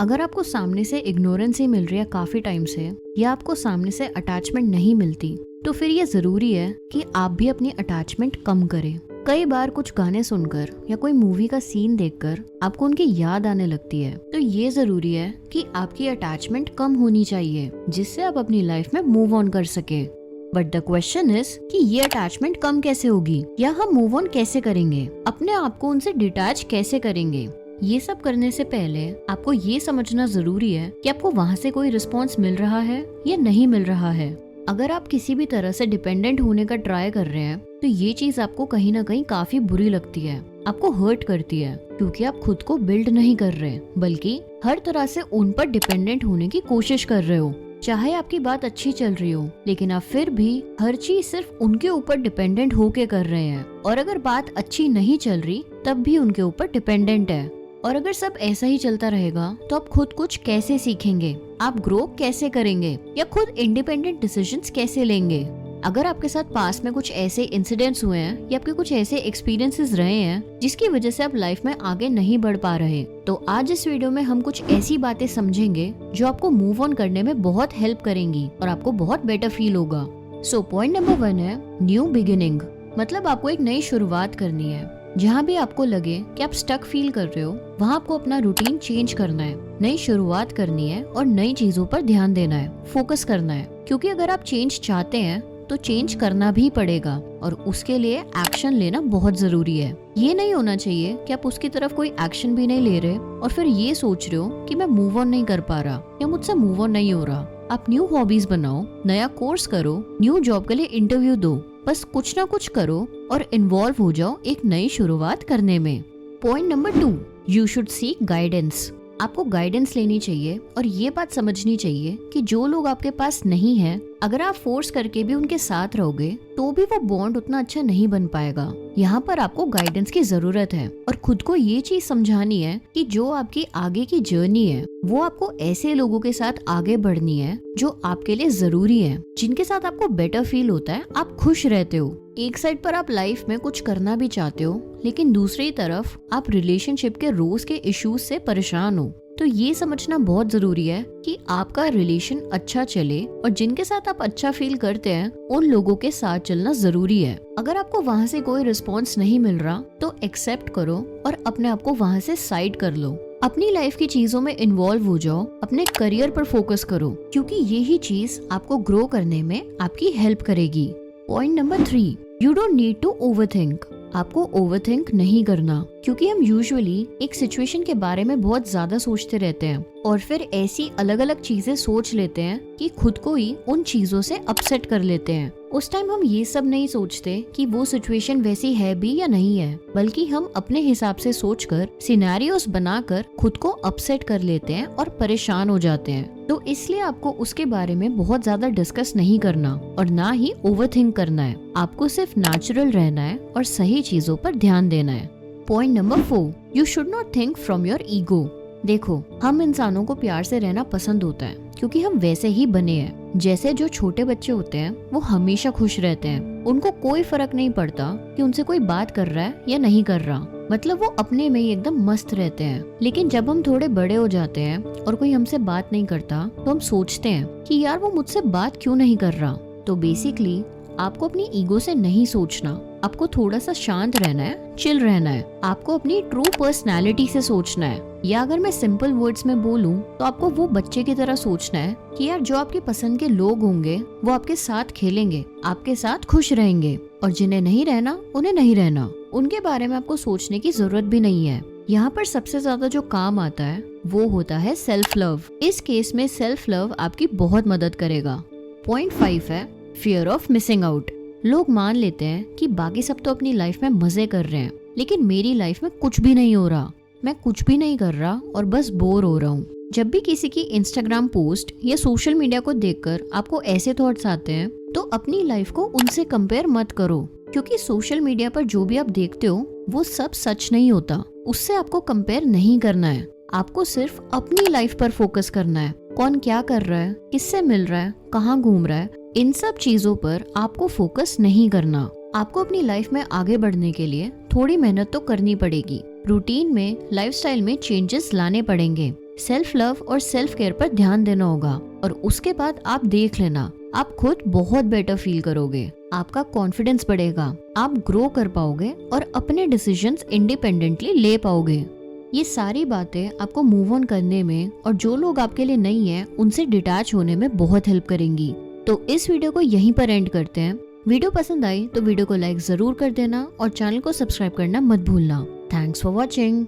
अगर आपको सामने से इग्नोरेंस ही मिल रही है काफी टाइम से, या आपको सामने से अटैचमेंट नहीं मिलती, तो फिर ये जरूरी है कि आप भी अपनी अटैचमेंट कम करें। कई बार कुछ गाने सुनकर या कोई मूवी का सीन देखकर आपको उनकी याद आने लगती है, तो ये जरूरी है कि आपकी अटैचमेंट कम होनी चाहिए, जिससे आप अपनी लाइफ में मूव ऑन कर सके। बट द क्वेश्चन इज कि ये अटैचमेंट कम कैसे होगी, या हम मूव ऑन कैसे करेंगे, अपने आप को उनसे डिटैच कैसे करेंगे। ये सब करने से पहले आपको ये समझना जरूरी है कि आपको वहाँ से कोई रिस्पॉन्स मिल रहा है या नहीं मिल रहा है। अगर आप किसी भी तरह से डिपेंडेंट होने का ट्राई कर रहे हैं, तो ये चीज आपको कहीं ना कहीं काफी बुरी लगती है, आपको हर्ट करती है, क्योंकि आप खुद को बिल्ड नहीं कर रहे, बल्कि हर तरह से उन पर डिपेंडेंट होने की कोशिश कर रहे हो। चाहे आपकी बात अच्छी चल रही हो, लेकिन आप फिर भी हर चीज सिर्फ उनके ऊपर डिपेंडेंट होके कर रहे हैं। और अगर बात अच्छी नहीं चल रही, तब भी उनके ऊपर डिपेंडेंट है। और अगर सब ऐसा ही चलता रहेगा, तो आप खुद कुछ कैसे सीखेंगे, आप ग्रो कैसे करेंगे, या खुद इंडिपेंडेंट डिसीजंस कैसे लेंगे। अगर आपके साथ पास में कुछ ऐसे इंसिडेंट्स हुए हैं या आपके कुछ ऐसे एक्सपीरियंसेस रहे हैं जिसकी वजह से आप लाइफ में आगे नहीं बढ़ पा रहे, तो आज इस वीडियो में हम कुछ ऐसी बातें समझेंगे जो आपको मूव ऑन करने में बहुत हेल्प करेंगी और आपको बहुत बेटर फील होगा। सो पॉइंट नंबर 1 है न्यू बिगिनिंग। मतलब आपको एक नई शुरुआत करनी है। जहाँ भी आपको लगे कि आप स्टक फील कर रहे हो, वहाँ आपको अपना रूटीन चेंज करना है, नई शुरुआत करनी है और नई चीजों पर ध्यान देना है, फोकस करना है। क्योंकि अगर आप चेंज चाहते हैं तो चेंज करना भी पड़ेगा, और उसके लिए एक्शन लेना बहुत जरूरी है। ये नहीं होना चाहिए कि आप उसकी तरफ कोई एक्शन भी नहीं ले रहे और फिर ये सोच रहे हो कि मैं मूव ऑन नहीं कर पा रहा या मुझसे मूव ऑन नहीं हो रहा। आप न्यू हॉबीज बनाओ, नया कोर्स करो, न्यू जॉब के लिए इंटरव्यू दो, बस कुछ ना कुछ करो और इन्वॉल्व हो जाओ एक नई शुरुआत करने में। Point number 2, you should seek guidance. आपको गाइडेंस लेनी चाहिए और ये बात समझनी चाहिए कि जो लोग आपके पास नहीं है, अगर आप फोर्स करके भी उनके साथ रहोगे तो भी वो बॉन्ड उतना अच्छा नहीं बन पाएगा। यहाँ पर आपको गाइडेंस की जरूरत है और खुद को ये चीज समझानी है कि जो आपकी आगे की जर्नी है वो आपको ऐसे लोगों के साथ आगे बढ़नी है जो आपके लिए जरूरी है, जिनके साथ आपको बेटर फील होता है, आप खुश रहते हो। एक साइड पर आप लाइफ में कुछ करना भी चाहते हो, लेकिन दूसरी तरफ आप रिलेशनशिप के रोज के इश्यूज से परेशान हो। तो ये समझना बहुत जरूरी है कि आपका रिलेशन अच्छा चले और जिनके साथ आप अच्छा फील करते हैं उन लोगों के साथ चलना जरूरी है। अगर आपको वहाँ से कोई रिस्पॉन्स नहीं मिल रहा तो एक्सेप्ट करो और अपने आप को वहाँ से साइड कर लो। अपनी लाइफ की चीजों में इन्वॉल्व हो जाओ, अपने करियर पर फोकस करो, क्योंकि यही चीज आपको ग्रो करने में आपकी हेल्प करेगी। Point number 3, you don't need to overthink. आपको ओवरथिंक नहीं करना, क्योंकि हम यूजुअली एक सिचुएशन के बारे में बहुत ज्यादा सोचते रहते हैं और फिर ऐसी अलग अलग चीजें सोच लेते हैं कि खुद को ही उन चीजों से अपसेट कर लेते हैं। उस टाइम हम ये सब नहीं सोचते कि वो सिचुएशन वैसी है भी या नहीं है, बल्कि हम अपने हिसाब से सोचकर सिनेरियोस बनाकर खुद को अपसेट कर लेते हैं और परेशान हो जाते हैं। तो इसलिए आपको उसके बारे में बहुत ज्यादा डिस्कस नहीं करना और ना ही ओवरथिंक करना है। आपको सिर्फ नेचुरल रहना है और सही चीजों पर ध्यान देना है। Point number 4, you should not think from your ego. देखो, हम इंसानों को प्यार से रहना पसंद होता है क्योंकि हम वैसे ही बने हैं। जैसे जो छोटे बच्चे होते हैं वो हमेशा खुश रहते हैं, उनको कोई फर्क नहीं पड़ता कि उनसे कोई बात कर रहा है या नहीं कर रहा, मतलब वो अपने में ही एकदम मस्त रहते हैं। लेकिन जब हम थोड़े बड़े हो जाते हैं और कोई हमसे बात नहीं करता तो हम सोचते हैं कि यार वो मुझसे बात क्यों नहीं कर रहा। तो बेसिकली आपको अपनी ईगो से नहीं सोचना, आपको थोड़ा सा शांत रहना है, चिल रहना है। आपको अपनी ट्रू पर्सनालिटी से सोचना है, या अगर मैं सिंपल वर्ड्स में बोलूं तो आपको वो बच्चे की तरह सोचना है कि यार जो आपकी पसंद के लोग होंगे वो आपके साथ खेलेंगे, आपके साथ खुश रहेंगे, और जिन्हें नहीं रहना उन्हें नहीं रहना। उनके बारे में आपको सोचने की जरूरत भी नहीं है। यहाँ पर सबसे ज्यादा जो काम आता है वो होता है सेल्फ लव। इस केस में सेल्फ लव आपकी बहुत मदद करेगा। पॉइंट 5 है फियर ऑफ मिसिंग आउट। लोग मान लेते हैं कि बाकी सब तो अपनी लाइफ में मजे कर रहे हैं, लेकिन मेरी लाइफ में कुछ भी नहीं हो रहा, मैं कुछ भी नहीं कर रहा और बस बोर हो रहा हूँ। जब भी किसी की इंस्टाग्राम पोस्ट या सोशल मीडिया को देखकर आपको ऐसे थॉट्स आते हैं, तो अपनी लाइफ को उनसे कंपेयर मत करो, क्योंकि सोशल मीडिया पर जो भी आप देखते हो वो सब सच नहीं होता। उससे आपको कंपेयर नहीं करना है, आपको सिर्फ अपनी लाइफ पर फोकस करना है। कौन क्या कर रहा है, किससे मिल रहा है, कहाँ घूम रहा है, इन सब चीजों पर आपको फोकस नहीं करना। आपको अपनी लाइफ में आगे बढ़ने के लिए थोड़ी मेहनत तो करनी पड़ेगी। रूटीन में, लाइफस्टाइल में चेंजेस लाने पड़ेंगे। सेल्फ लव और सेल्फ केयर पर ध्यान देना होगा और उसके बाद आप देख लेना, आप खुद बहुत बेटर फील करोगे, आपका कॉन्फिडेंस बढ़ेगा, आप ग्रो कर पाओगे और अपने डिसीजंस इंडिपेंडेंटली ले पाओगे। ये सारी बातें आपको मूव ऑन करने में और जो लोग आपके लिए नहीं है उनसे डिटैच होने में बहुत हेल्प करेंगी। तो इस वीडियो को यहीं पर एंड करते हैं। वीडियो पसंद आई तो वीडियो को लाइक जरूर कर देना और चैनल को सब्सक्राइब करना मत भूलना। Thanks for watching.